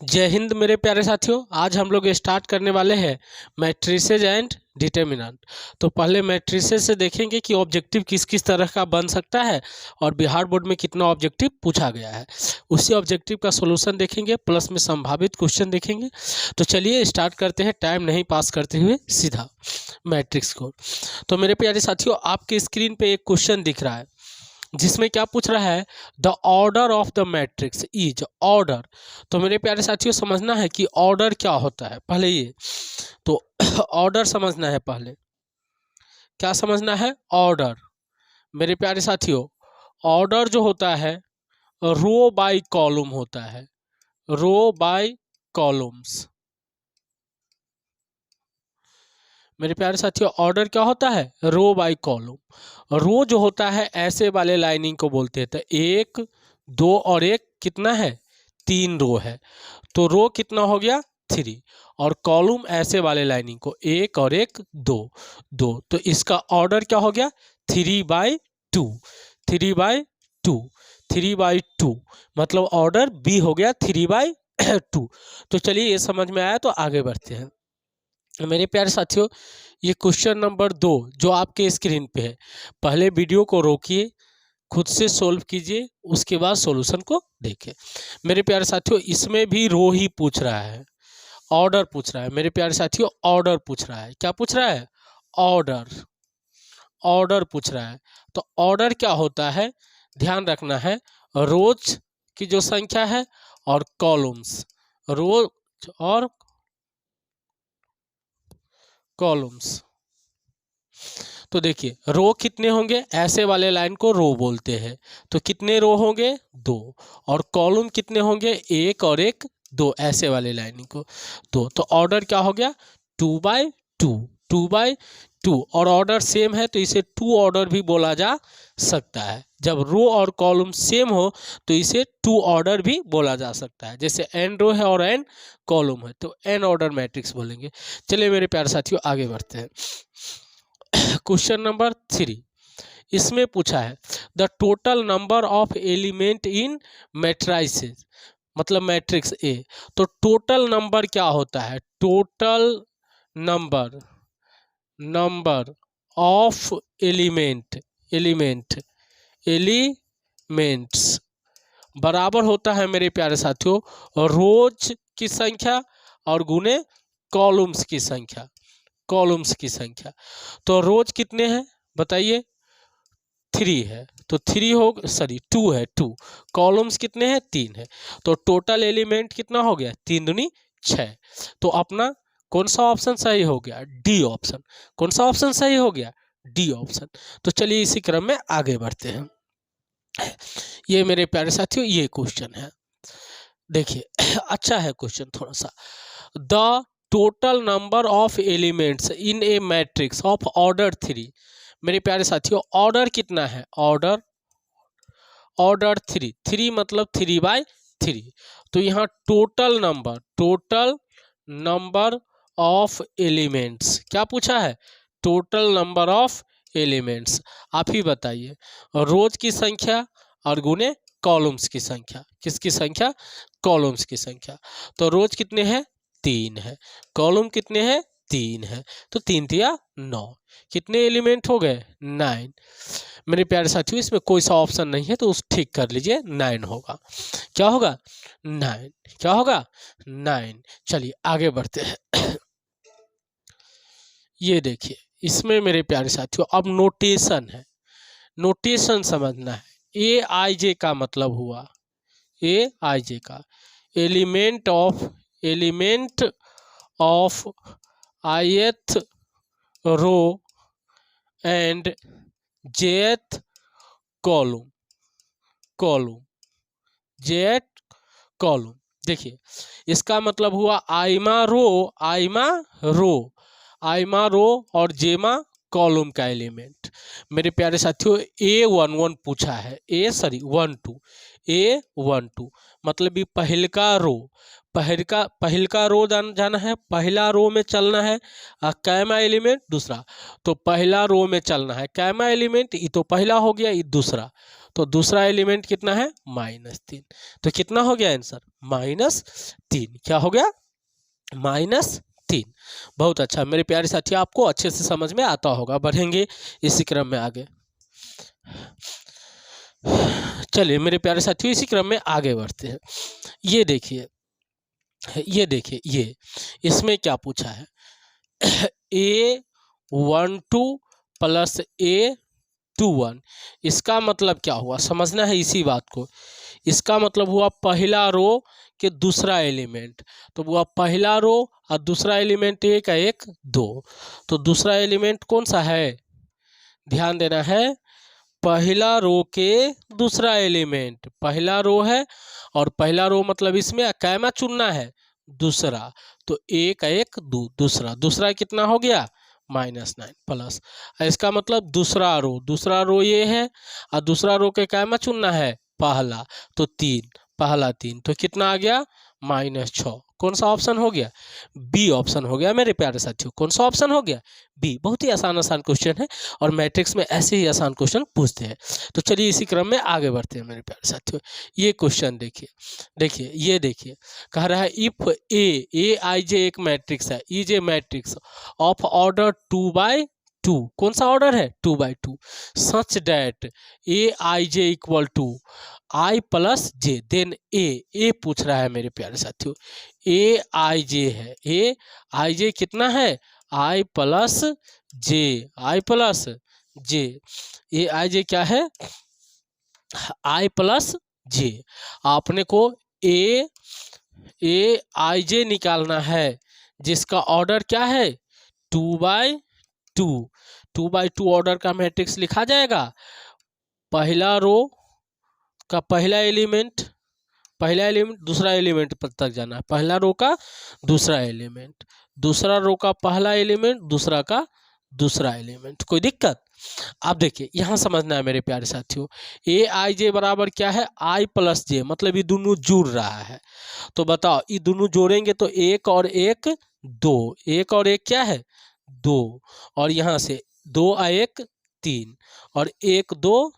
जय हिंद मेरे प्यारे साथियों। आज हम लोग स्टार्ट करने वाले हैं मैट्रिसेज एंड डिटर्मिनेंट। तो पहले मैट्रिसेज से देखेंगे कि ऑब्जेक्टिव किस किस तरह का बन सकता है और बिहार बोर्ड में कितना ऑब्जेक्टिव पूछा गया है, उसी ऑब्जेक्टिव का सॉल्यूशन देखेंगे, प्लस में संभावित क्वेश्चन देखेंगे। तो चलिए स्टार्ट करते हैं, टाइम नहीं पास करते हुए सीधा मैट्रिक्स को। तो मेरे प्यारे साथियों, आपके स्क्रीन पे एक क्वेश्चन दिख रहा है जिसमें क्या पूछ रहा है, the order of the matrix is order. तो मेरे प्यारे साथियों, समझना है कि ऑर्डर क्या होता है। पहले ये तो ऑर्डर समझना है। पहले क्या समझना है? ऑर्डर। मेरे प्यारे साथियों, ऑर्डर जो होता है रो बाय कॉलम होता है, रो बाय कॉलम्स। मेरे प्यारे साथियों, ऑर्डर क्या होता है? रो बाय कॉलम। रो जो होता है ऐसे वाले लाइनिंग को बोलते हैं। तो एक, दो और एक कितना है? 3 रो है। तो रो कितना हो गया? 3। और कॉलम ऐसे वाले लाइनिंग को एक और एक दो, दो। तो इसका ऑर्डर क्या हो गया? 3/2। 3/2, 3/2 मतलब ऑर्डर बी हो गया 3/2। तो चलिए ये समझ में आया, तो आगे बढ़ते हैं। मेरे प्यारे साथियों, ये क्वेश्चन नंबर 2 जो आपके स्क्रीन पे है, पहले वीडियो को रोकिए, खुद से सोल्व कीजिए, उसके बाद सॉल्यूशन को देखें। मेरे प्यारे साथियों, इसमें भी रो ही पूछ रहा है, ऑर्डर पूछ रहा है। मेरे प्यारे साथियों, ऑर्डर पूछ रहा है। क्या पूछ रहा है? ऑर्डर। ऑर्डर पूछ रहा है। तो ऑर्डर क्या होता है, ध्यान रखना है। रोज की जो संख्या है और कॉलम्स, रोज और कॉलम्स। तो देखिए, रो कितने होंगे? ऐसे वाले लाइन को रो बोलते हैं। तो कितने रो होंगे? 2। और कॉलम कितने होंगे? एक और एक दो, ऐसे वाले लाइन को 2। तो ऑर्डर क्या हो गया? 2/2, 2/2। और ऑर्डर सेम है तो इसे 2 ऑर्डर भी बोला जा सकता है। जब रो और कॉलम सेम हो तो इसे 2 ऑर्डर भी बोला जा सकता है। जैसे n रो है और n कॉलम है तो n ऑर्डर मैट्रिक्स बोलेंगे। चलिए मेरे प्यारे साथियों, आगे बढ़ते हैं। क्वेश्चन नंबर 3 इसमें पूछा है, the total number of element in matrices, मतलब मैट्रिक्स ए। तो टोटल नंबर क्या होता है? Total number, number of element, element, elements बराबर होता है मेरे प्यारे साथियों रोज की संख्या और गुने कॉलम्स की संख्या, कॉलम्स की संख्या। तो रोज कितने हैं बताइए? 3 है। तो 3 हो, सॉरी 2 है, 2। कॉलम्स कितने हैं? 3 है। तो टोटल एलिमेंट कितना हो गया? 3 दूनी 6। तो अपना कौन सा ऑप्शन सही हो गया? D option. कौन सा ऑप्शन सही हो गया? D option. तो चलिए इसी क्रम में आगे बढ़ते हैं। ये मेरे प्यारे साथियों ये क्वेश्चन है, देखिए अच्छा है क्वेश्चन थोड़ा सा। The total number of elements in A matrix of order 3। मेरे प्यारे साथियों, ऑर्डर कितना है? ऑर्डर, ऑर्डर 3, 3 मतलब 3/3। तो यहाँ total number, total number of elements क्या पूछा है? Total number of elements. आप ही बताइए, रोज की संख्या और गुने कॉलम्स की संख्या। किसकी संख्या? कॉलम्स की संख्या। तो रोज कितने हैं? 3 है। कॉलम कितने हैं? 3 है। तो 3 तिया 9। कितने एलिमेंट हो गए? 9। मेरे प्यारे साथियों, इसमें कोई सा ऑप्शन नहीं है तो उस ठीक कर लीजिए, 9 होगा। क्या होगा? 9। क्या होगा? 9। चलिए आगे बढ़ते हैं। ये देखिए, इसमें मेरे प्यारे साथियों अब नोटेशन है, नोटेशन समझना है। ए आई जे का मतलब हुआ, ए आई जे का element of, element of ith row and jth column, column, jth column. देखिए, इसका मतलब हुआ आइमा रो, आइमा रो, आइमा रो और जेमा कॉलम का एलिमेंट। मेरे प्यारे साथियों, A11 पूछा है, A12, A12 मतलब ये पहलका रो, पहलका रो जाना है, पहला रो में चलना है। कैमा एलिमेंट दूसरा, तो पहला रो में चलना है कैमा एलिमेंट, ये तो पहला हो गया, ये दूसरा। तो दूसरा एलिमेंट कितना है -3। तो कितना हो गया आंसर -3। क्या हो गया -3। बहुत अच्छा मेरे प्यारे साथी, आपको अच्छे से समझ में आता होगा। बढ़ेंगे इसी क्रम में आगे। चलिए मेरे प्यारे साथियों इसी क्रम में आगे बढ़ते हैं। ये देखिए ये इसमें क्या पूछा है A12 प्लस A21। इसका मतलब क्या हुआ समझना है इसी बात को। इसका मतलब हुआ पहला रो के दूसरा एलिमेंट, तो वो पहला रो और दूसरा एलिमेंट एक है 1 2। तो दूसरा एलिमेंट कौन सा है, ध्यान देना है, पहला रो के दूसरा एलिमेंट। पहला रो है और पहला रो मतलब इसमें कैमा चुनना है दूसरा, तो 1 1 2 दूसरा कितना हो गया -9 प्लस। इसका मतलब दूसरा रो ये है और दूसरा रो के कैमा चुनना है पहला, तो 3 पहला 3, तो कितना आ गया -6। कौन सा ऑप्शन हो गया, बी ऑप्शन हो गया मेरे प्यारे साथियों। कौन सा ऑप्शन हो गया, बी। बहुत ही आसान क्वेश्चन है और मैट्रिक्स में ऐसे ही आसान क्वेश्चन पूछते हैं। तो चलिए इसी क्रम में आगे बढ़ते हैं मेरे प्यारे साथियों। ये क्वेश्चन देखिए कह रहा है इफ ए आई जे एक मैट्रिक्स है, ई जे मैट्रिक्स ऑफ ऑर्डर 2/2। कौन सा ऑर्डर है 2/2, such that A I J equal to I plus J, then A पूछ रहा है मेरे प्यारे साथियों। ए आई जे है, ए आई जे कितना है आई प्लस जे, ए आई जे क्या है आई प्लस जे। आपने को ए आई जे निकालना है जिसका ऑर्डर क्या है 2/2। 2/2 ऑर्डर का मैट्रिक्स लिखा जाएगा। पहला रो का पहला एलिमेंट दूसरा एलिमेंट तक जाना है, पहला रो का दूसरा एलिमेंट, दूसरा रो का पहला एलिमेंट, दूसरा का दूसरा एलिमेंट। कोई दिक्कत? आप देखिए यहाँ समझना है मेरे प्यारे साथियों। ए आई जे बराबर क्या है आई प्लस जे, मतलब ये दोनों जुड़ रहा है। तो बताओ ये दोनों जोड़ेंगे तो 1 और 1 2, 1 और 1 क्या है 2, और यहाँ से 2 और 1 3, और 1 2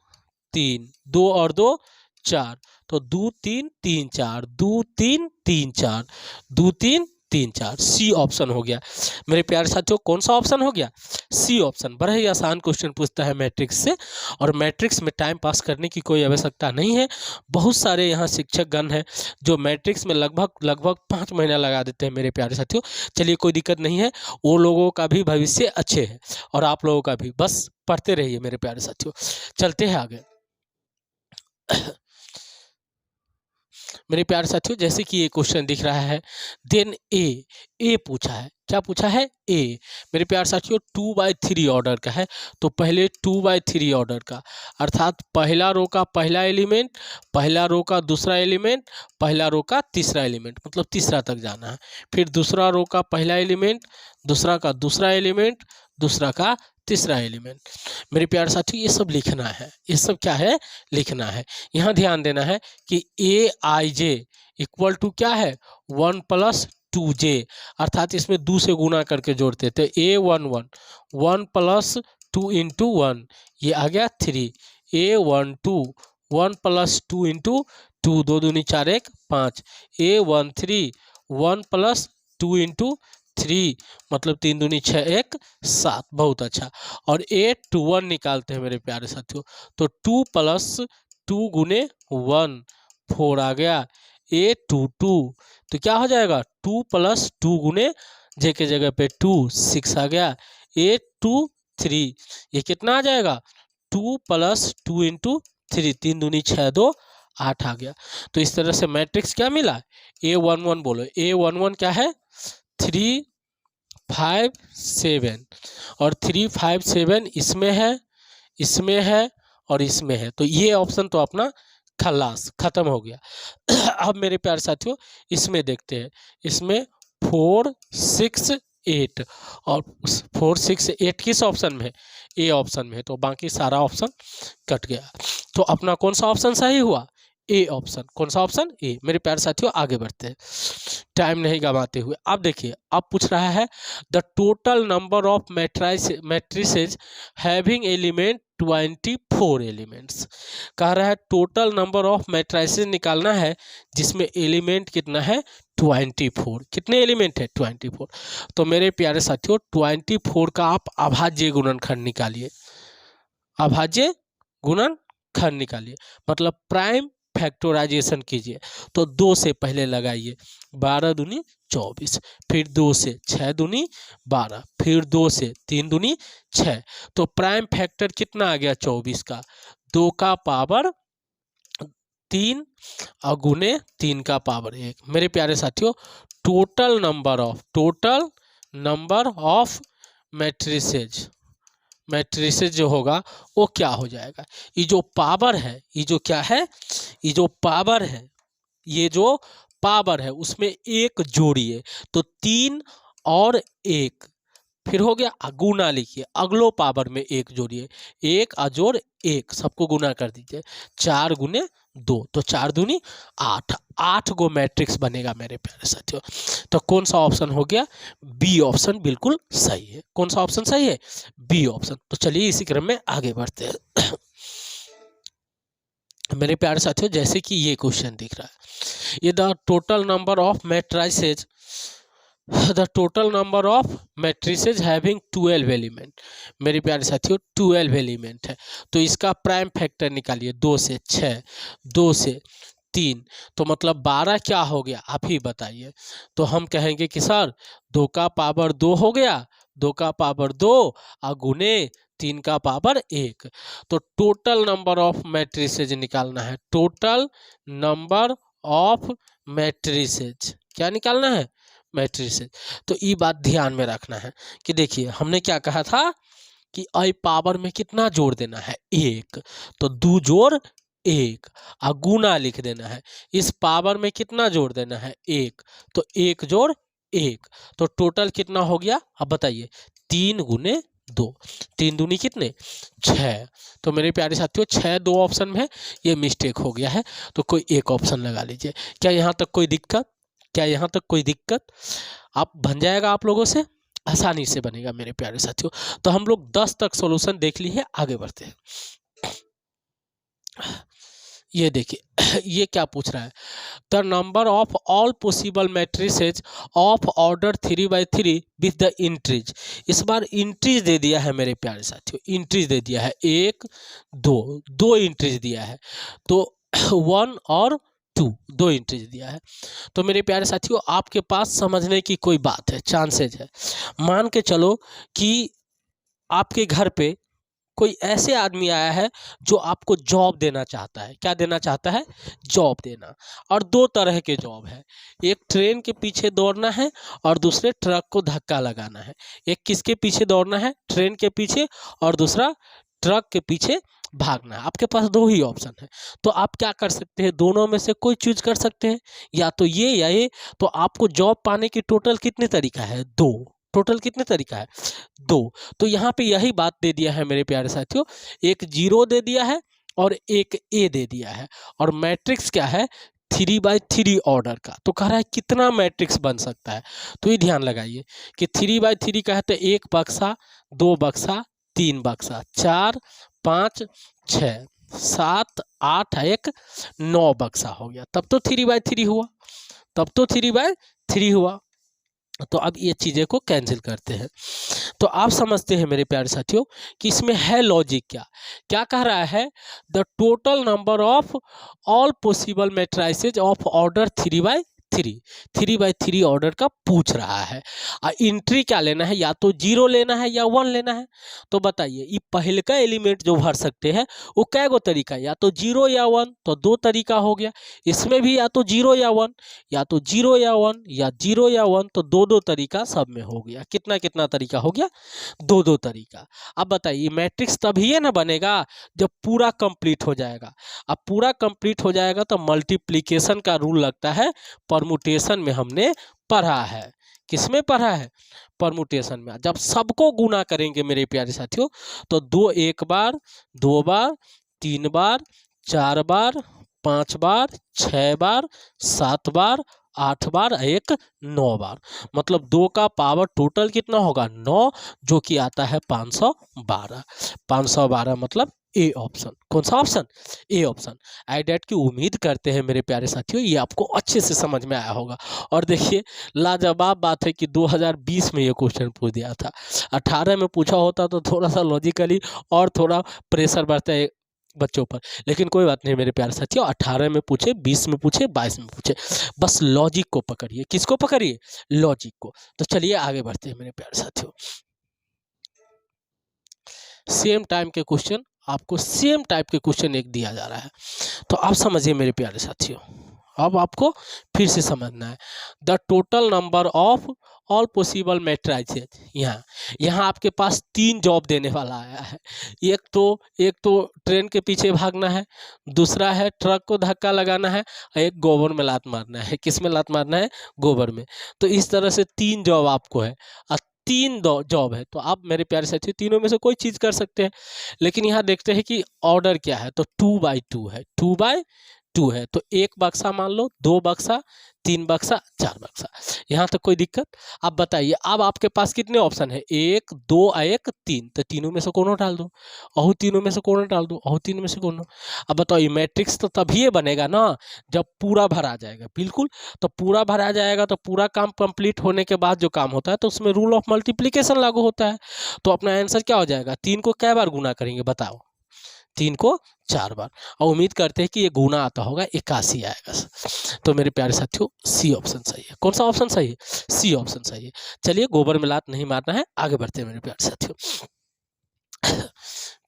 3, 2 और 2 4, तो 2 3 3 4, 2 3 3 4, 2 3 3 4, सी ऑप्शन हो गया मेरे प्यारे साथियों। कौन सा ऑप्शन हो गया, सी ऑप्शन। बड़ा ही आसान क्वेश्चन पूछता है मैट्रिक्स से, और मैट्रिक्स में टाइम पास करने की कोई आवश्यकता नहीं है। बहुत सारे यहाँ शिक्षक गण हैं जो मैट्रिक्स में लगभग 5 महीना लगा देते हैं मेरे प्यारे साथियों। चलिए कोई दिक्कत नहीं है, वो लोगों का भी भविष्य अच्छे है और आप लोगों का भी, बस पढ़ते रहिए मेरे प्यारे साथियों। चलते हैं आगे मेरे प्यारे साथियों। जैसे कि ये क्वेश्चन दिख रहा है, देन ए पूछा है, क्या पूछा है ए। मेरे प्यारे साथियों 2/3 ऑर्डर का है, तो पहले 2/3 ऑर्डर का, अर्थात पहला रो का पहला एलिमेंट, पहला रो का दूसरा एलिमेंट, पहला रो का तीसरा एलिमेंट, मतलब तीसरा तक जाना है। फिर दूसरा रो का पहला एलिमेंट, दूसरा का दूसरा एलिमेंट, दूसरा का तीसरा एलिमेंट। मेरे प्यारे साथियों ये सब लिखना है, ये सब क्या है लिखना है। यहाँ ध्यान देना है कि ए आई जे इक्वल टू क्या है 1 + 2j, अर्थात इसमें 2 से गुना करके जोड़ते थे। A11 1 + 2 × 1, ये आ गया 3। A12 1 + 2 × 2, 2 दूनी 4 1 5। A13 1 + 2 × 3, मतलब 3 दूनी 6 1 7। बहुत अच्छा। और A21 निकालते हैं मेरे प्यारे साथियों, तो 2 + 2 × 1 4 आ गया। A22 तो क्या हो जाएगा 2 + 2 × जे के जगह पे 2 6 आ गया। A23 ये कितना आ जाएगा 2 + 2 × 3, 3 दूनी 6 2 8 आ गया। तो इस तरह से मैट्रिक्स क्या मिला A11 बोलो। A11 क्या है 3 5 7, और 3 5 7 इसमें है, इसमें है और इसमें है, तो ये ऑप्शन तो अपना खलास खत्म हो गया। अब मेरे प्यारे साथियों इसमें देखते हैं, इसमें 4 6 8, और 4 6 8 किस ऑप्शन में है ए ऑप्शन में है, तो बाकी सारा ऑप्शन कट गया। तो अपना कौन सा ऑप्शन सही हुआ ए ऑप्शन। कौन सा ऑप्शन ए। मेरे प्यारे साथियों आगे बढ़ते हैं। टाइम नहीं गंवाते हुए। अब देखिए, अब पूछ रहा है the total number of matrices having element 24 elements. कह रहा है टोटल नंबर ऑफ मैट्रिसेज निकालना है जिसमें एलिमेंट कितना है 24। कितने एलिमेंट है 24। तो मेरे प्यारे साथियों 24 का आप अभाज्य गुणनखंड निकालिए, अभाज्य गुणनखंड निकालिए, मतलब प्राइम फैक्टराइजेशन कीजिए। तो 2 से पहले लगाइए, 12 दूनी 24, फिर 2 से 6 दूनी 12, फिर 2 से 3 दूनी 6। तो प्राइम फैक्टर कितना आ गया 24 का, 2 का पावर 3 और गुने 3 का पावर 1। मेरे प्यारे साथियों टोटल नंबर ऑफ मैट्रिसेज जो होगा वो क्या हो जाएगा, ये जो पावर है, ये जो क्या है, ये जो पावर है, ये जो पावर है उसमें एक जोड़िए तो 3 और 1, फिर हो गया गुना लिखिए, अगलो पावर में 1 जोड़िए, 1 अजोड़ 1 सबको गुना कर दीजिए, 4 गुने 2 तो 4 दूनी 8, 8 गो मैट्रिक्स बनेगा मेरे प्यारे साथियों। तो कौन सा ऑप्शन हो गया, बी ऑप्शन बिल्कुल सही है। कौन सा ऑप्शन सही है, बी ऑप्शन। तो चलिए इसी क्रम में आगे बढ़ते हैं। मेरे प्यारे साथियों जैसे कि ये क्वेश्चन दिख रहा है, ये the total number of matrices having 12 element. मेरे प्यारे साथियों 12 एलिमेंट है, तो इसका प्राइम फैक्टर निकालिए, 2 से 6, 2 से 3, तो मतलब 12 क्या हो गया आप ही बताइए। तो हम कहेंगे कि सर 2 का पावर 2 हो गया, 2 का पावर 2 और गुने 3 का पावर 1। तो टोटल नंबर ऑफ मैट्रिसेज निकालना है, टोटल नंबर ऑफ मैट्रिसेज क्या निकालना है, मैट्रिसेज। तो ये बात ध्यान में रखना है कि देखिए हमने क्या कहा था कि आई पावर में कितना जोड़ देना है 1, तो 2 जोड़ 1 और गुना लिख देना है, इस पावर में कितना जोड़ देना है 1, तो 1 जोड़ 1, तो टोटल कितना हो गया अब बताइए, 3 गुने 2, 3 दूनी कितने 6। तो मेरे प्यारे साथियों 6 2 ऑप्शन में है, ये मिस्टेक हो गया है, तो कोई एक ऑप्शन लगा लीजिए। क्या यहाँ तक कोई दिक्कत, क्या यहाँ तक कोई दिक्कत, आप बन जाएगा आप लोगों से, आसानी से बनेगा मेरे प्यारे साथियों। तो हम लोग 10 तक सॉल्यूशन देख लिए, आगे बढ़ते हैं। ये देखिए ये क्या पूछ रहा है, the number of all possible matrices of order 3/3 with the entries. इस बार इंट्रीज दे दिया है मेरे प्यारे साथियों, इंट्रीज दे दिया है 1 2 इंट्रीज दिया है, तो 1 और 2 इंट्रीज दिया है। तो मेरे प्यारे साथियों आपके पास समझने की कोई बात है, चांसेज है। मान के चलो कि आपके घर पे कोई ऐसे आदमी आया है जो आपको जॉब देना चाहता है, क्या देना चाहता है, जॉब देना। और 2 तरह के जॉब है, एक ट्रेन के पीछे दौड़ना है और दूसरे ट्रक को धक्का लगाना है। एक किसके पीछे दौड़ना है, ट्रेन के पीछे, और दूसरा ट्रक के पीछे भागना है। आपके पास 2 ही ऑप्शन है, तो आप क्या कर सकते हैं, दोनों में से कोई चूज कर सकते हैं, या तो ये या ये। तो आपको जॉब पाने की टोटल कितने तरीका है, 2, टोटल कितने तरीका है 2। तो यहाँ पे यही बात दे दिया है मेरे प्यारे साथियों, एक 0 दे दिया है और एक ए दे दिया है, और मैट्रिक्स क्या है 3/3 ऑर्डर का। तो कह रहा है कितना मैट्रिक्स बन सकता है, तो ये ध्यान लगाइए कि 3/3 का है तो 1 बक्सा, 2 बक्सा, 3 बक्सा, 4 5 6 7 8 1 9 बक्सा हो गया, तब तो 3/3 हुआ, तब तो 3/3 हुआ। तो अब ये चीज़ें को कैंसिल करते हैं। तो आप समझते हैं मेरे प्यारे साथियों कि इसमें है लॉजिक, क्या क्या कह रहा है, the total number of all possible matrices of order 3/3 order का पूछ रहा है। इंट्री क्या लेना है, या तो 0 लेना है या 1 लेना है। तो बताइए ये पहले का एलिमेंट जो भर सकते हैं वो कै गो तरीका, या तो 0 या 1, तो 2 तरीका हो गया। इसमें भी या तो 0 या 1, या तो 0 या 1, या 0 या 1, तो 2 तरीका सब में हो गया। कितना कितना तरीका हो गया, 2 तरीका। अब बताइए मैट्रिक्स तभी है ना बनेगा जब पूरा कंप्लीट हो जाएगा। अब पूरा कंप्लीट हो जाएगा तो मल्टीप्लिकेशन का रूल लगता है, परमुटेशन में हमने पढ़ा है। किसमें पढ़ा है, परमुटेशन में। जब सबको गुना करेंगे मेरे प्यारे साथियों तो 2 1 बार, 2 बार, 3 बार, 4 बार, 5 बार, 6 बार, 7 बार, 8 बार, एक 9 बार, मतलब 2 का पावर टोटल कितना होगा 9, जो कि आता है 512। 512 मतलब ए ऑप्शन। कौन सा ऑप्शन? A option. आईडेट की उम्मीद करते हैं मेरे प्यारे साथियों ये आपको अच्छे से समझ में आया होगा। और देखिए लाजवाब बात है कि 2020 में ये क्वेश्चन पूछ दिया था। 18 में पूछा होता तो थोड़ा सा लॉजिकली और थोड़ा प्रेशर बढ़ता है बच्चों पर, लेकिन कोई बात नहीं मेरे प्यारे साथियों, 18 में पूछे, 20 में पूछे, 22 में पूछे, बस लॉजिक को पकड़िए। किसको पकड़िए? लॉजिक को। तो चलिए आगे बढ़ते हैं मेरे प्यारे साथियों। सेम टाइम के क्वेश्चन, आपको सेम टाइप के क्वेश्चन एक दिया जा रहा है, तो आप समझिए मेरे प्यारे साथियों। अब आपको फिर से समझना है the total number of all possible matrices. यहाँ आपके पास 3 जॉब देने वाला आया है। एक तो ट्रेन के पीछे भागना है, दूसरा है ट्रक को धक्का लगाना है, और एक गोबर में लात मारना है। किस में लात मारना है? गोबर में। तो इस तरह से 3 जॉब आपको है, और 3 जॉब है, तो आप मेरे प्यारे साथियों तीनों में से कोई चीज़ कर सकते हैं। लेकिन यहाँ देखते हैं कि ऑर्डर क्या है, तो 2/2 है, 2/2 है, तो 1 बक्सा मान लो, 2 बक्सा, 3 बक्सा, 4 बक्सा। यहाँ तक कोई दिक्कत? आप बताइए, अब आपके पास कितने ऑप्शन है? 1 2 1 3, तो तीनों में से कोनो डाल दो, अहू तीनों में से कोनो डाल दो, अहू तीनों में से कोनो। अब बताओ ये मैट्रिक्स तो तभी बनेगा ना जब पूरा भरा जाएगा। बिल्कुल, तो पूरा भरा जाएगा तो पूरा काम कंप्लीट होने के बाद जो काम होता है तो उसमें रूल ऑफ मल्टीप्लिकेशन लागू होता है। तो अपना आंसर क्या हो जाएगा? 3 को कै बार गुना करेंगे बताओ? 3 को 4 बार। और उम्मीद करते हैं कि ये गुना आता होगा, 81 आएगा। तो मेरे प्यारे साथियों सी ऑप्शन सही है। कौन सा ऑप्शन सही है? सी ऑप्शन सही है। चलिए गोबर में लात नहीं मारना है, आगे बढ़ते हैं मेरे प्यारे साथियों।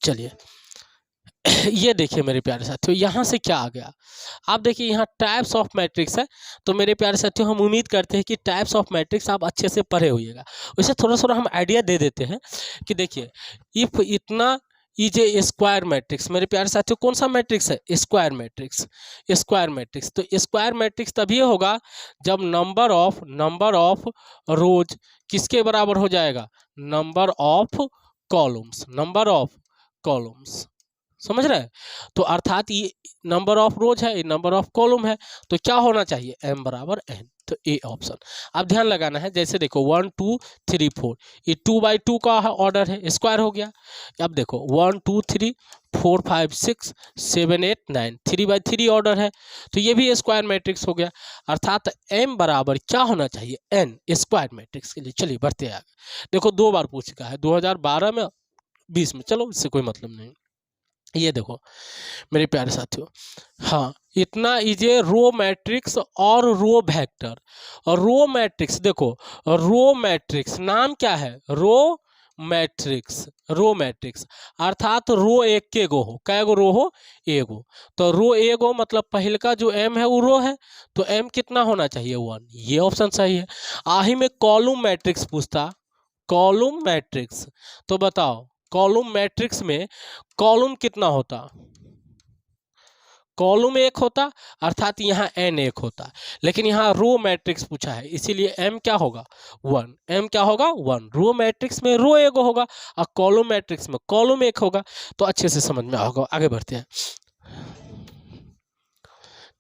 चलिए ये देखिए मेरे प्यारे साथियों, यहाँ से क्या आ गया? आप देखिए यहाँ टाइप्स ऑफ मैट्रिक्स है। तो मेरे प्यारे साथियों हम उम्मीद करते हैं कि टाइप्स ऑफ मैट्रिक्स आप अच्छे से पढ़े होइएगा। वैसे थोड़ा थोड़ा हम आइडिया दे देते हैं कि देखिए इफ इतना इज ए स्क्वायर मैट्रिक्स। मेरे प्यारे साथियों कौन सा मैट्रिक्स है? Square matrix. स्क्वायर मैट्रिक्स, तो स्क्वायर मैट्रिक्स तभी होगा जब नंबर ऑफ रोज किसके बराबर हो जाएगा? Number of columns. Number of columns, समझ रहे हैं? तो अर्थात ये नंबर ऑफ रोज है, ये नंबर ऑफ कॉलम है, तो क्या होना चाहिए? m बराबर n। तो ए ऑप्शन। अब ध्यान लगाना है, जैसे देखो 1 2 3 4, ये 2/2 का ऑर्डर है, स्क्वायर हो गया। अब देखो 1 2 3 4 5 6 7 8 9, 3/3 ऑर्डर है, तो ये भी स्क्वायर मैट्रिक्स हो गया। अर्थात m बराबर क्या होना चाहिए? n, स्क्वायर मैट्रिक्स के लिए। चलिए बढ़ते हैं आगे। देखो 2 बार पूछ चुका है, 2012 में, 20 में, चलो इससे कोई मतलब नहीं। ये देखो मेरे प्यारे साथियों, हाँ इतना इजे रो मैट्रिक्स और रो वेक्टर। और रो मैट्रिक्स देखो, रो मैट्रिक्स नाम क्या है? Row matrix. रो मैट्रिक्स अर्थात रो एक के गो हो, कै गो रो हो? एगो। तो रो एगो मतलब पहले का जो m है वो रो है, तो m कितना होना चाहिए? 1। ये ऑप्शन सही है। आही में कॉलम मैट्रिक्स पूछता, कॉलम मैट्रिक्स, तो बताओ कॉलम मैट्रिक्स में कॉलम कितना होता? कॉलम 1 होता, अर्थात यहाँ n 1 होता। लेकिन यहाँ रो मैट्रिक्स पूछा है, इसीलिए m क्या होगा? 1। m क्या होगा? 1। रो मैट्रिक्स में रो एगो होगा और कॉलम मैट्रिक्स में कॉलम 1 होगा। तो अच्छे से समझ में होगा। आगे बढ़ते हैं।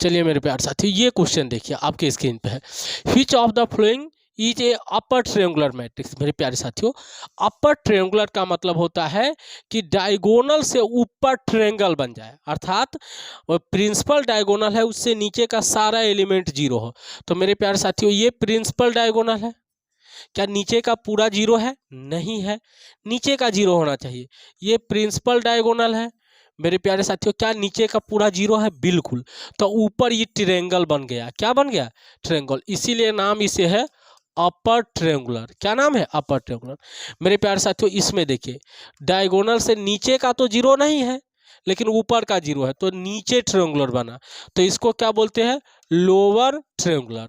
चलिए मेरे प्यारे साथियों, ये क्वेश्चन देखिए आपके स्क्रीन पे है। Which of the following is a upper triangular matrix. मेरे प्यारे साथियों अपर ट्रायंगुलर का मतलब होता है कि डायगोनल से ऊपर ट्रायंगल बन जाए, अर्थात प्रिंसिपल डायगोनल है उससे नीचे का सारा एलिमेंट 0 हो। तो मेरे प्यारे साथियों ये प्रिंसिपल डायगोनल है। क्या नीचे का पूरा 0 है? नहीं है, नीचे का 0 होना चाहिए। ये प्रिंसिपल डायगोनल है। मेरे प्यारे साथियों क्या नीचे का पूरा 0 है? बिल्कुल। तो ऊपर ये ट्रायंगल बन गया। क्या बन गया? ट्रायंगल। इसीलिए नाम इसे है अपर ट्रायंगुलर। क्या नाम है? Upper triangular. मेरे प्यारे साथियों इसमें देखिए डायगोनल से नीचे का तो 0 नहीं है, लेकिन ऊपर का 0 है, तो नीचे ट्रायंगुलर बना, तो इसको क्या बोलते हैं? Lower triangular.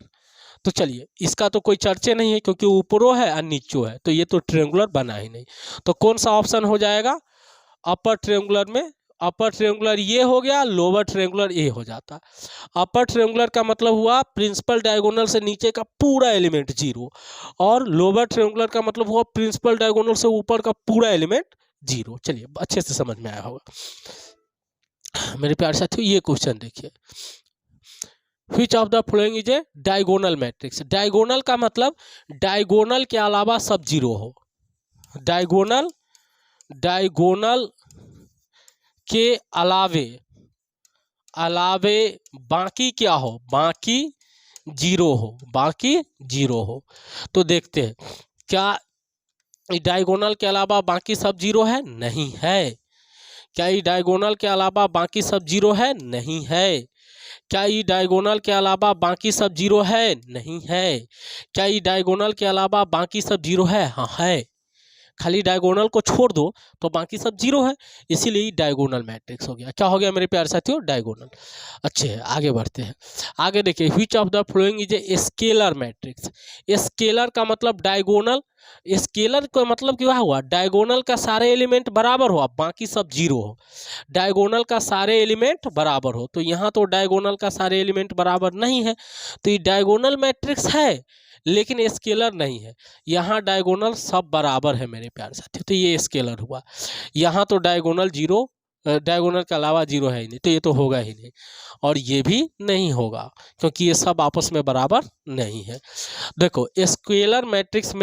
तो चलिए इसका तो कोई चर्चे नहीं है क्योंकि ऊपरो है और नीचो है, तो ये तो ट्रायंगुलर बना ही नहीं। तो कौन सा ऑप्शन हो जाएगा? अपर ट्रायंगुलर में अपर ट्रायंगुलर ये हो गया, लोअर ट्रायंगुलर ए हो जाता। अपर ट्रायंगुलर का मतलब हुआ प्रिंसिपल डायगोनल से नीचे का पूरा एलिमेंट 0, और लोअर ट्रायंगुलर का मतलब हुआ प्रिंसिपल डायगोनल से ऊपर का पूरा एलिमेंट 0। चलिए अच्छे से समझ में आया होगा। मेरे प्यारे साथियों ये क्वेश्चन देखिए, which of the following is a diagonal matrix. Diagonal का मतलब डायगोनल के अलावा सब जीरो हो। डायगोनल के अलावे बाकी क्या हो, बाकी जीरो हो, बाकी जीरो हो। तो देखते हैं क्या डायगोनल के अलावा बाकी सब जीरो है, नहीं है। क्या ये डायगोनल के अलावा बाकी सब जीरो है, नहीं है। क्या ये डायगोनल के अलावा बाकी सब जीरो है, नहीं है। क्या ये डायगोनल के अलावा बाकी सब जीरो है, हाँ है। खाली डायगोनल को छोड़ दो तो बाकी सब जीरो है, इसीलिए डायगोनल मैट्रिक्स हो गया। क्या हो गया मेरे प्यारे साथियों, डायगोनल। अच्छे है, आगे बढ़ते हैं। आगे देखिए, which of the following is a scalar matrix. Scalar का मतलब डायगोनल, स्केलर का मतलब क्या हुआ, डायगोनल का सारे एलिमेंट बराबर हो, बाकी सब जीरो हो। डायगोनल का सारे एलिमेंट बराबर हो, तो यहाँ तो डायगोनल का सारे एलिमेंट बराबर नहीं है, तो ये डायगोनल मैट्रिक्स है लेकिन स्केलर नहीं है। यहाँ डायगोनल सब बराबर है मेरे प्यारे साथियों, तो ये स्केलर हुआ। यहाँ तो डायगोनल जीरो, डायगोनल के अलावा जीरो है ही नहीं, तो ये तो होगा ही नहीं, और ये भी नहीं होगा क्योंकि ये सब आपस में बराबर नहीं है। देखो स्केलर मैट्रिक्स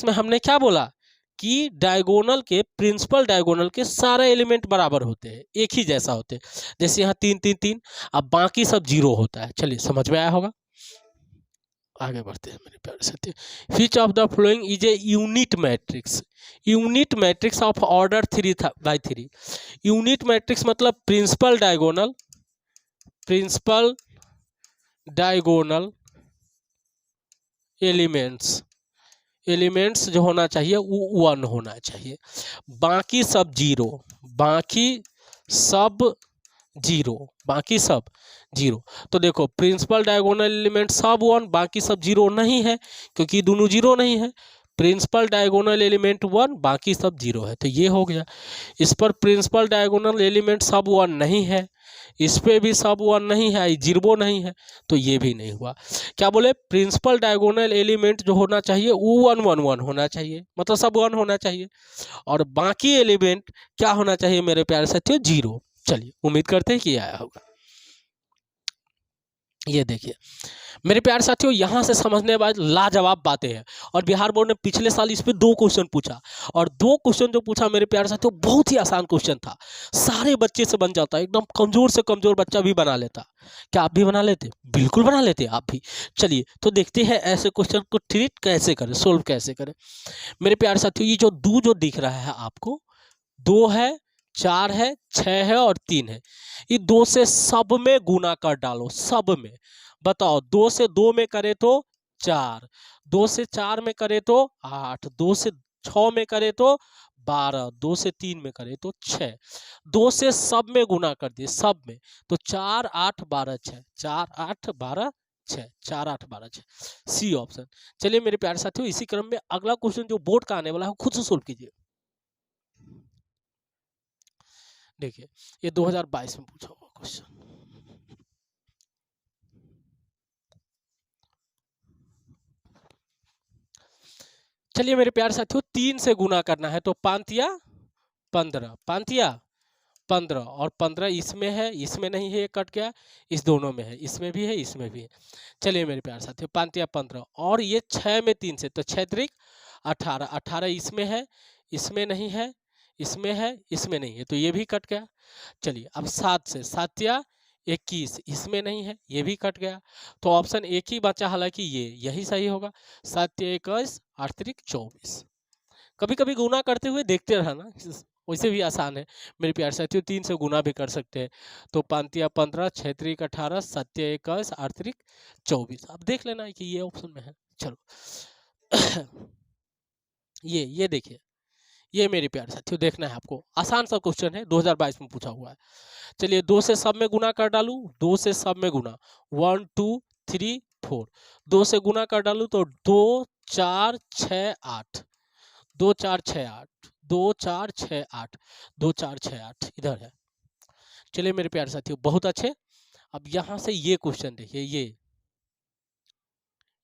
में हमने क्या बोला कि डायगोनल के, प्रिंसिपल डायगोनल के सारे एलिमेंट बराबर होते हैं, एक ही जैसा होते हैं। जैसे यहाँ 3 3 3, अब बाकी सब जीरो होता है। चलिए समझ में आया होगा, आगे बढ़ते हैं मेरे प्यारे साथी। Which of the following is a unit matrix. Unit matrix of order 3/3। Unit matrix मतलब प्रिंसिपल डायगोनल एलिमेंट्स जो होना चाहिए वो 1 होना चाहिए, बाकी सब जीरो, बाकी सब जीरो। तो देखो प्रिंसिपल डायगोनल एलिमेंट सब 1, बाकी सब जीरो नहीं है क्योंकि दोनों जीरो नहीं है। प्रिंसिपल डायगोनल एलिमेंट 1, बाकी सब जीरो है, तो ये हो गया। इस पर प्रिंसिपल डायगोनल एलिमेंट सब 1 नहीं है, इस पे भी सब 1 नहीं है, जीरो नहीं है, तो ये भी नहीं हुआ। क्या बोले, प्रिंसिपल डायगोनल एलिमेंट जो होना चाहिए वो 1 1 1 होना चाहिए, मतलब सब 1 होना चाहिए, और बाकी एलिमेंट क्या होना चाहिए मेरे प्यारे साथियों, जीरो। चलिए उम्मीद करते हैं कि आया होगा। ये देखिए मेरे प्यारे साथियों, यहाँ से समझने बाद लाजवाब बातें हैं। और बिहार बोर्ड ने पिछले साल इस पे 2 क्वेश्चन पूछा, और 2 क्वेश्चन जो पूछा मेरे प्यारे साथियों बहुत ही आसान क्वेश्चन था, सारे बच्चे से बन जाता, एकदम कमजोर से कमजोर बच्चा भी बना लेता। क्या आप भी बना लेते? बिल्कुल बना लेते आप भी। चलिए तो देखते हैं ऐसे क्वेश्चन को ट्रीट कैसे करें, सोल्व कैसे करें। मेरे प्यारे साथियों, ये जो 2 जो दिख रहा है आपको, 2 है, 4 है, 6 है और 3 है, ये 2 से सब में गुना कर डालो, सब में। बताओ 2 से 2 में करे तो 4, 2 से 4 में करे तो 8, 2 से 6 में करे तो 12, 2 से 3 में करे तो 6, 2 से सब में गुना कर दिए, सब में, तो 4 8 12 6, 4 8 12 6, 4 8 12 6, सी ऑप्शन। चलिए मेरे प्यारे साथियों, इसी क्रम में अगला क्वेश्चन जो बोर्ड का आने वाला है खुद से सोल्व कीजिए। देखिए ये 2022 में पूछा हुआ क्वेश्चन। चलिए मेरे प्यारे साथियों, 3 से गुना करना है, तो 5 या 15, 5 या 15, और 15 इसमें है, इसमें नहीं है, ये कट गया, इस दोनों में है, इसमें भी है, इसमें भी है। चलिए मेरे प्यारे साथियों, 5 या 15, और ये 6 में 3 से, तो 6 त्रिक 18, 18 इसमें है, इसमें नहीं है, इसमें है, इसमें नहीं है, तो ये भी कट गया। चलिए अब 7 से, 7 या 21, इसमें नहीं है, ये भी कट गया, तो ऑप्शन एक ही बचा, हालांकि यही सही होगा। 7 या 21 8 त्रिक 24। कभी कभी गुना करते हुए देखते रहना, वैसे भी आसान है मेरे प्यारे साथियों, 3 से गुना भी कर सकते हैं। तो 5 या 15, 6 त्रिक 18, 7 या 21 8 त्रिक 24, अब देख लेना है कि ये ऑप्शन में है। चलो ये देखिए, ये मेरे प्यारे साथियों देखना है आपको, आसान सा क्वेश्चन है, 2022 में पूछा हुआ है। चलिए 2 से सब में गुना कर डालूं, 2 से सब में गुना, 1 2 3 4, 2 से गुना कर डालूं तो 2 4 6 8, 2 4 6 8, 2 4 6 8, 2 4 6 8 इधर है। चलिए मेरे प्यारे साथियों बहुत अच्छे। अब यहाँ से ये क्वेश्चन देखिए,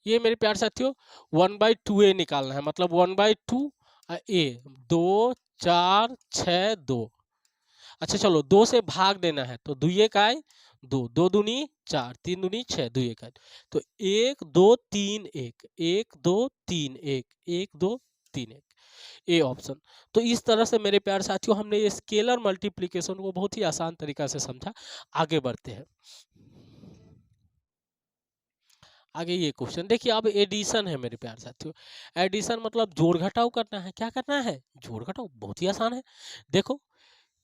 ये मेरे प्यारे साथियों 1/2a निकालना है, मतलब 1/2a, 2 4 6 2। अच्छा चलो 2 से भाग देना है, तो 2 का 2, 2 दूनी 4, 3 दूनी 6, 2 1 8। तो 1 2 3 1, 1 2 3 1, 1 2 3 1, ए ऑप्शन। तो इस तरह से मेरे प्यारे साथियों हमने स्केलर मल्टीप्लिकेशन को बहुत ही आसान तरीका से समझा। आगे बढ़ते हैं। आगे ये क्वेश्चन देखिए, अब एडिशन है मेरे प्यारे साथियों। एडिशन मतलब जोड़ घटाव करना है। क्या करना है? जोड़ घटाव। बहुत ही आसान है। देखो,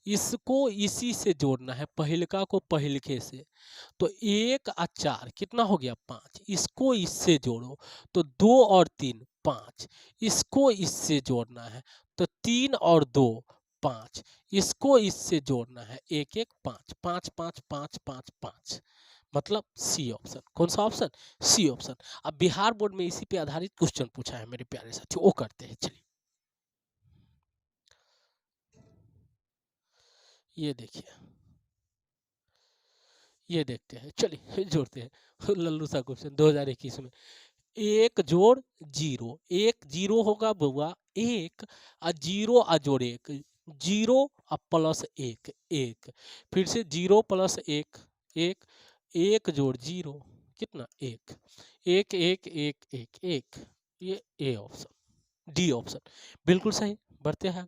इसको इसी से जोड़ना है, पहिलका को पहिलके से। तो 1 और 4 कितना हो गया? 5। इसको इससे जोड़ो तो 2 और 3 5। इसको इससे जोड़ना है तो 3 और 2 5। इसको इससे जोड़ना है 1 1 5 5 5 5 5 5, मतलब सी ऑप्शन। कौन सा ऑप्शन? C option. अब बिहार बोर्ड में इसी पे आधारित क्वेश्चन पूछा है मेरे प्यारे साथियों, वो करते हैं। चलिए ये देखिए, ये देखते हैं। चलिए जोड़ते हैं लल्लू सा क्वेश्चन 2021 में। 1 जोड़ 0, 1 0 होगा बउआ 1, और 0 और जोड़ 1, 0 और प्लस 1 1, फिर से 0 प्लस 1 1, 1 जोड़ 0 कितना? 1 1 1 1 1 1, ये ए ऑप्शन, डी ऑप्शन बिल्कुल सही। बढ़ते हैं।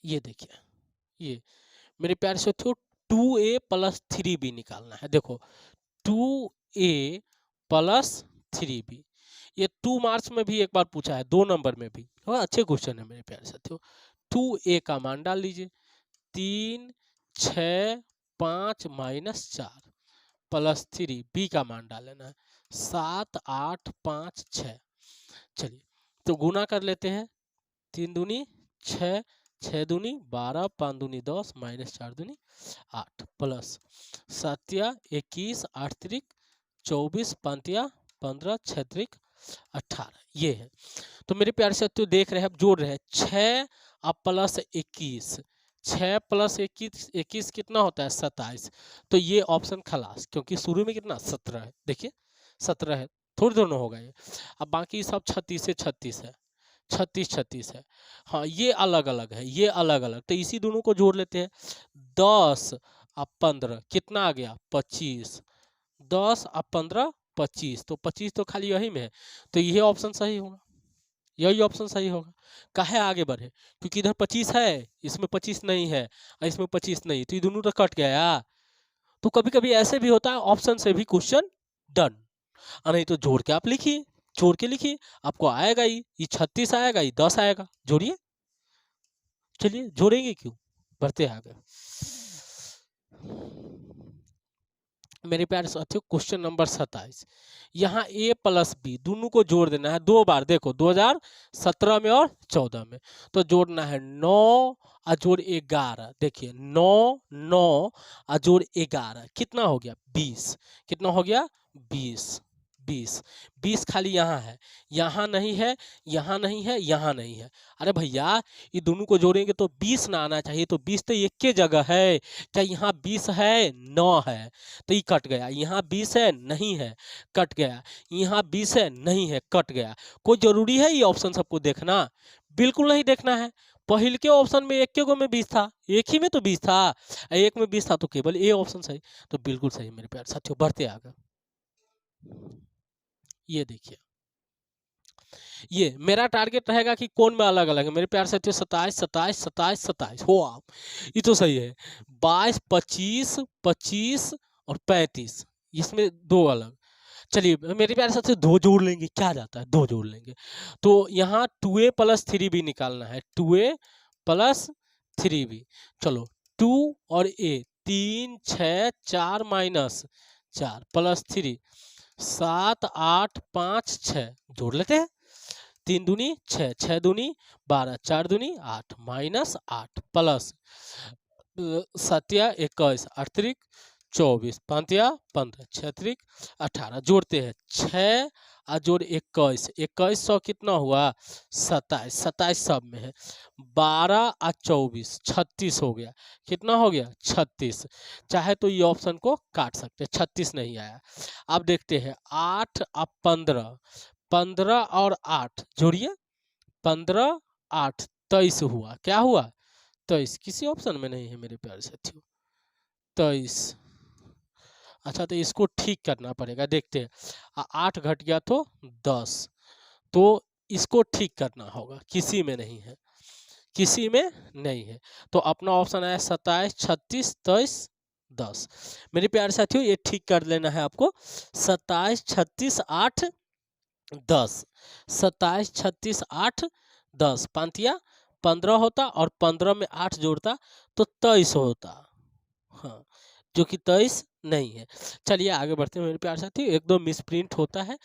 ये देखिए, ये मेरे प्यारे साथियों 2a प्लस 3b निकालना है। देखो 2a प्लस 3b, ये 2 मार्क्स में भी एक बार पूछा है, 2 नंबर में भी। अच्छे क्वेश्चन है मेरे प्यारे साथियों। 2a का मान डाल लीजिए, 3 6 5 माइनस 4 प्लस 3, b का मान डाल लेना है 7 8 5 6। चलिए तो गुना कर लेते हैं। 3 दूनी 6, 6 दूनी 12, 5 दूनी 10, माइनस 4 दूनी 8, प्लस 7 या 21, 8 त्रिक 24, 5 या 15, 6 त्रिक 18, ये है। तो मेरे प्यारे साथियों देख रहे हैं, अब जोड़ रहे हैं 6 और प्लस 21, 6 प्लस 21 21 कितना होता है? 27। तो ये ऑप्शन खलास, क्योंकि शुरू में कितना? 17 है। देखिए 17 है, थोड़ी दोनों होगा ये। अब बाकी सब 36 से 36 है, 36 36 है। हाँ ये अलग अलग है, ये अलग अलग, तो इसी दोनों को जोड़ लेते हैं। 10 और 15 कितना आ गया? 25। 10 और 15 25, तो 25 तो खाली यही में है, तो यही ऑप्शन सही होगा, यही ऑप्शन सही होगा। काहे आगे बढ़े? क्योंकि इधर 25 है, इसमें 25 नहीं है, और इसमें 25 नहीं, तो ये दोनों तो कट गया। तो कभी कभी ऐसे भी होता है, ऑप्शन से भी क्वेश्चन डन। और नहीं तो जोड़ के आप लिखिए, जोड़ के लिखिए, आपको आएगा ही, ये 36 आएगा, ये 10 आएगा, जोड़िए। चलिए जोड़ेंगे क्यों, बढ़ते हैं आगे। मेरे प्यारे साथियों क्वेश्चन नंबर 27, यहाँ a प्लस बी दोनों को जोड़ देना है 2 बार। देखो 2017 में और 14 में, तो जोड़ना है 9 और जोड़ 11। देखिए 9 9 और जोड़ 11 कितना हो गया? 20। कितना हो गया? 20 20 20 खाली यहाँ है, यहाँ नहीं है, यहाँ नहीं है, यहाँ नहीं है। अरे भैया ये दोनों को जोड़ेंगे तो 20 ना आना चाहिए, तो 20 तो एक के जगह है। क्या यहाँ 20 है? 9 है, तो ये कट गया। यहाँ 20 है? नहीं है, कट गया। यहाँ 20 है? नहीं है, कट गया। कोई जरूरी है ये ऑप्शन सबको देखना? बिल्कुल नहीं देखना है। पहले के ऑप्शन में एक के गो में 20 था, एक ही में तो 20 था, एक में 20 था, तो केवल ए ऑप्शन सही। तो बिल्कुल सही मेरे प्यारे साथियों। बढ़ते आगे। ये देखिए, ये मेरा टारगेट रहेगा कि कौन में अलग अलग है मेरे प्यार साथियों। 27 27 27 27 हो आप, ये तो सही है। 22 25 25 और 35, इसमें दो अलग। चलिए मेरे प्यारे साथियों दो जोड़ लेंगे, क्या जाता है, दो जोड़ लेंगे। तो यहाँ 2a प्लस 3b निकालना है, 2a प्लस 3b। चलो 2 और a 3 6 4 माइनस 4 प्लस 3 7 8 5 6, जोड़ लेते हैं। 3 दूनी 6, 6 दूनी 12, 4 दूनी 8, माइनस 8 प्लस 7 21, 8 24, 5 15, 6 18, जोड़ते हैं 6 और जोड़ 21, 2100 कितना हुआ? 27, 27 सब में है। 12 और 24 36 हो गया, कितना हो गया? 36। चाहे तो ये ऑप्शन को काट सकते, 36 नहीं आया। अब देखते हैं 8 और 15, 15 और 8 जोड़िए, 15 8 23 हुआ। क्या हुआ? 23, किसी ऑप्शन में नहीं है मेरे प्यारे साथियों। 23। अच्छा, तो इसको ठीक करना पड़ेगा, देखते हैं। 8 घट गया तो 10, तो इसको ठीक करना होगा, किसी में नहीं है, किसी में नहीं है। तो अपना ऑप्शन है 27, 36, 23, 10। मेरे प्यारे साथियों, ये ठीक कर लेना है आपको। 27, 36, 8, 10। 27, 36, 8, 10। पांतिया 15 होता और 15 में 8 जोड़ता तो 23 होता। हाँ, जो कि 23 नहीं है। चलिए आगे बढ़ते हैं मेरे प्यारे साथी। एक दो मिस प्रिंट होता है,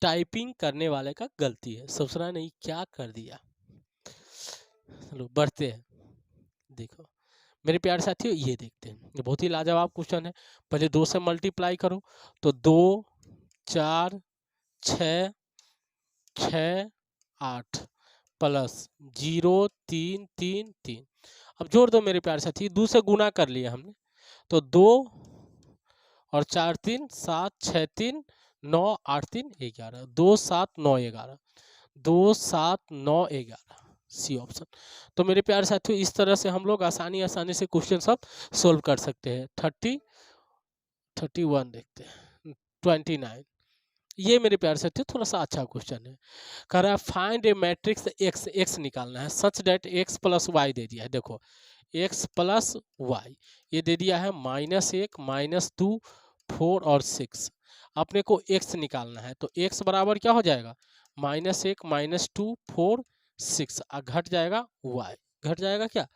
टाइपिंग करने वाले का गलती है। ससुरा ने क्या कर दिया। चलो बढ़ते हैं। देखो मेरे प्यारे साथियों, ये देखते हैं, ये बहुत ही लाजवाब क्वेश्चन है। पहले 2 से मल्टीप्लाई करो तो 2, 4, 6, 6, 8 प्लस 0, 3, 3, 3। अब जोड़ दो मेरे प्यारे साथी, 2 से गुना कर लिया हमने तो 2 और 4, 3, 7, 6, 3, 9, 8, 3, 11, 2, 7, 9, 11, 2, 7, 9, 11, सी ऑप्शन। तो मेरे प्यारे साथियों, इस तरह से हम लोग आसानी से क्वेश्चन सब सोल्व कर सकते हैं। 30, 31 देखते हैं, 29। ये मेरे प्यारे साथियों थोड़ा सा अच्छा क्वेश्चन है। कह रहा है find a matrix X, X निकालना है such that X plus Y दे दिया है। देखो एक्स प्लस वाई ये दे दिया है -1, -2, 4 और 6। अपने को एक्स निकालना है तो एक्स बराबर क्या हो जाएगा, -1, -2, 4, 6, घट जाएगा वाई, घट जाएगा क्या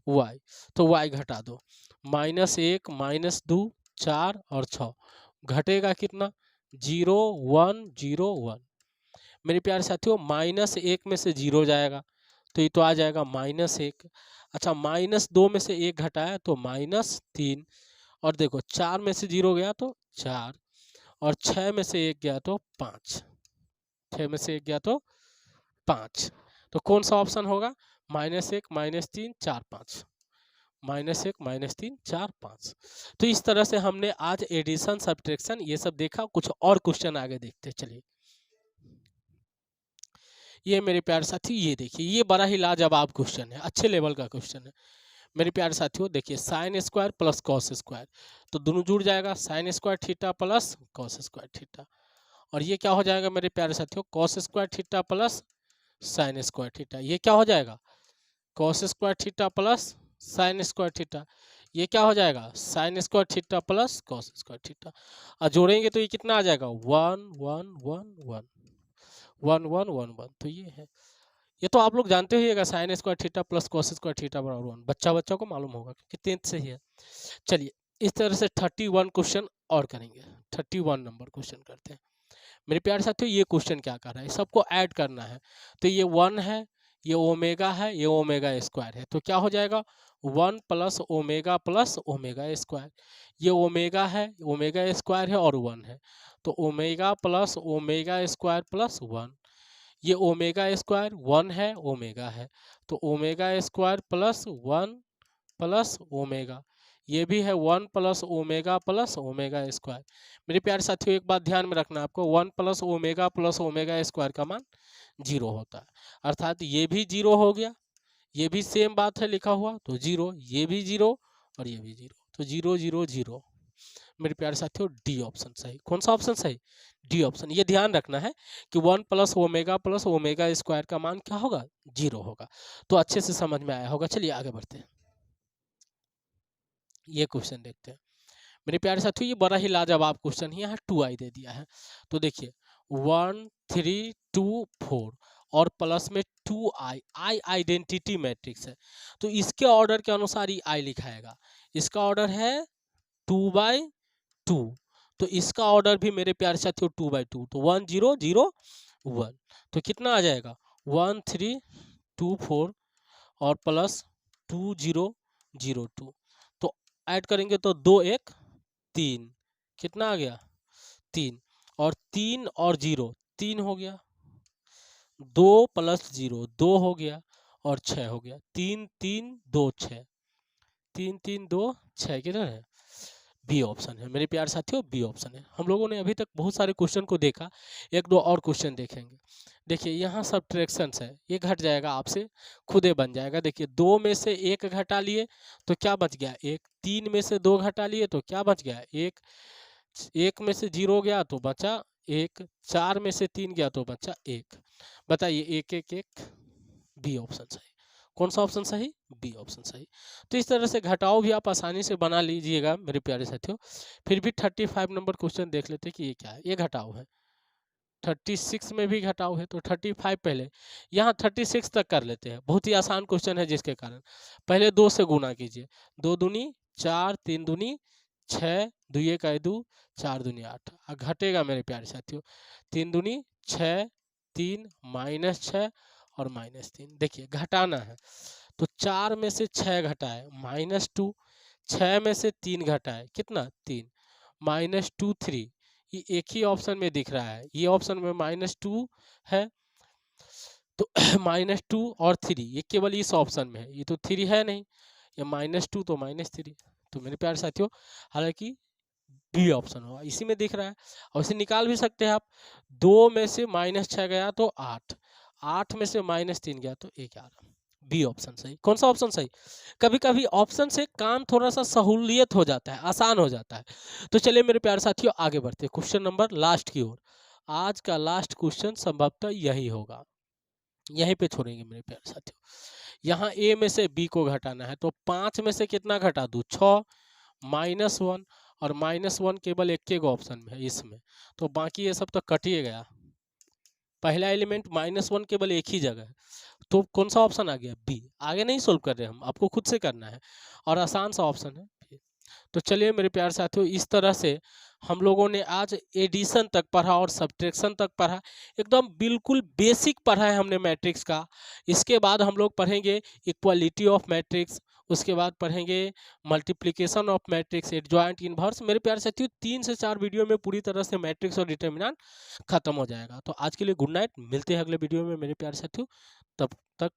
वाई, तो वाई घटा दो। -1, -2, 4 और 6, घटेगा कितना 0, 1, 0, 1। मेरे प्यारे साथियों -1 में से 0 जाएगा तो ये तो आ जाएगा -1। अच्छा -2 में से 1 घटाया तो -3, और देखो 4 में से 0 गया तो 4, और 6 में से 1 गया तो 5, 6 में से 1 गया तो 5। तो कौन सा ऑप्शन होगा, -1, -3, 4, 5, -1, -3, 4, 5। तो इस तरह से हमने आज एडिशन सब्ट्रैक्शन ये सब देखा। कुछ और क्वेश्चन आगे देखते चलिए। ये मेरे प्यारे साथी ये देखिए, ये बड़ा ही लाजवाब क्वेश्चन है, अच्छे लेवल का क्वेश्चन है। मेरे प्यारे साथियों देखिए, sine square plus cos square, तो दोनों जुड़ जाएगा, sign square theta plus cos square theta. और ये क्या हो जाएगा मेरे प्यारे साथियों, cos square theta plus sign square theta. ये क्या हो जाएगा, cos square theta plus sign square theta. ये क्या हो जाएगा, sign square theta plus cos square theta. और जोड़ेंगे तो ये कितना आ जाएगा, 1, 1, 1, 1, 1, 1, 1, 1। तो ये है, ये तो आप लोग जानते होइएगा, sine square theta plus cos square theta बराबर 1। बच्चा को मालूम होगा क्योंकि 10th से ही है। चलिए इस तरह से 31 क्वेश्चन और करेंगे। 31 नंबर क्वेश्चन करते हैं। मेरे प्यारे साथियों, ये क्वेश्चन क्या कर रहा है, सबको ऐड करना है। तो ये 1 है, ये ओमेगा है, ये ओमेगा स्क्वायर है, तो क्या हो जाएगा 1 प्लस ओमेगा स्क्वायर। ये ओमेगा है, ओमेगा स्क्वायर है और 1 है, तो omega plus omega square plus 1। ये ओमेगा स्क्वायर 1 है, ओमेगा है, तो omega square plus 1 plus omega. ये भी है 1 प्लस ओमेगा स्क्वायर। मेरे प्यारे साथियों, एक बात ध्यान में रखना आपको, 1 प्लस ओमेगा स्क्वायर का मान 0 होता है, अर्थात ये भी 0 हो गया, ये भी सेम बात है लिखा हुआ तो 0, ये भी 0 और ये भी 0, तो 0, 0, 0। मेरे प्यारे साथियों डी ऑप्शन सही। कौन सा ऑप्शन सही, डी ऑप्शन। ये ध्यान रखना है कि 1 प्लस ओमेगा स्क्वायर का मान क्या होगा, 0 होगा। तो अच्छे से समझ में आया होगा। चलिए आगे बढ़ते हैं, ये क्वेश्चन देखते हैं। मेरे प्यारे साथियों, ये बड़ा ही लाजवाब क्वेश्चन है, यहाँ 2i दे दिया है। तो देखिए 1, 3, 2, 4 और प्लस में 2i, i आइडेंटिटी मैट्रिक्स है, तो इसके ऑर्डर के अनुसार ही i लिखाएगा। इसका ऑर्डर है 2/2, तो इसका ऑर्डर भी मेरे प्यारे साथियों 2/2, तो 1, 0, 0, 1। तो कितना आ जाएगा 1, 3, 2, 4 और प्लस 2, 0, 0, 2। तो ऐड करेंगे तो 2, 1, 3, कितना आ गया 3, और 3 और 0 3 हो गया, 2 प्लस 0 2 हो गया और 6 हो गया, 3, 3, 2, 6, 3, 3, 2, 6 किधर है, बी ऑप्शन है। मेरे प्यारे साथियों बी ऑप्शन है। हम लोगों ने अभी तक बहुत सारे क्वेश्चन को देखा, एक दो और क्वेश्चन देखेंगे। देखिए यहाँ सब्ट्रैक्शन है, ये घट जाएगा आपसे खुदे बन जाएगा। देखिए 2 में से 1 घटा लिए तो क्या बच गया 1, 3 में से 2 घटा लिए तो क्या बच गया 1, 1 में से 0 गया तो बचा 1, 4 में से 3 गया तो बचा 1। बताइए 1 1 1, बी ऑप्शन सही। कौन सा ऑप्शन सही? बी ऑप्शन सही। तो इस तरह से घटाओ भी आप आसानी से बना लीजिएगा मेरे प्यारे साथियों। फिर भी 35 नंबर क्वेश्चन देख लेते कि ये क्या है। ये घटाओ है, 36 में भी घटाओ है, तो 35 पहले, यहाँ 36 तक कर लेते हैं। बहुत ही आसान क्वेश्चन है जिसके कारण पहले 2 से गुना कीजिए। 2 दूनी 4, 3 दूनी 6, 2 1 2, 4 दूनी 8। घटेगा मेरे प्यारे साथियों, 3 दूनी 6, 3 -6 और -3। देखिए घटाना है तो 4 में से 6 घटाए -2, 6 में से 3 घटाए कितना 3, -2 3। ये एक ही ऑप्शन में दिख रहा है, ये ऑप्शन में -2 है तो -2 और 3 ये केवल इस ऑप्शन में है, ये तो 3 है नहीं, ये -2 तो -3। तो मेरे प्यारे साथियों हालांकि बी ऑप्शन होगा, इसी में दिख रहा है। और इसे निकाल भी सकते हैं आप। 2 में से -6 गया तो 8, 8 में से -3 गया तो 11। बी ऑप्शन सही। कौन सा ऑप्शन सही? कभी कभी ऑप्शन से काम थोड़ा सा सहूलियत हो जाता है, आसान हो जाता है। तो चलिए मेरे प्यारे साथियों आगे बढ़ते हैं क्वेश्चन नंबर लास्ट की ओर। आज का लास्ट क्वेश्चन संभवतः यही होगा, यहीं पे छोड़ेंगे मेरे प्यारे साथियों। यहाँ ए में से बी को घटाना है तो 5 में से कितना घटा दूँ 6, -1 और -1 केवल एक के ऑप्शन में है इसमें, तो बाकी ये सब तो कट ही गया। पहला एलिमेंट -1 केवल एक ही जगह है, तो कौन सा ऑप्शन आ गया बी। आगे नहीं सोल्व कर रहे हम, आपको खुद से करना है और आसान सा ऑप्शन है। तो चलिए मेरे प्यारे साथियों इस तरह से हम लोगों ने आज एडिशन तक पढ़ा और सब्ट्रैक्शन तक पढ़ा, एकदम बिल्कुल बेसिक पढ़ा है हमने मैट्रिक्स का। इसके बाद हम लोग पढ़ेंगे इक्वालिटी ऑफ मैट्रिक्स, उसके बाद पढ़ेंगे multiplication of matrix, adjoint inverse. मेरे प्यारे साथियों 3 से 4 वीडियो में पूरी तरह से मैट्रिक्स और डिटर्मिनेंट खत्म हो जाएगा। तो आज के लिए गुड नाइट, मिलते हैं अगले वीडियो में मेरे प्यारे साथियों, तब तक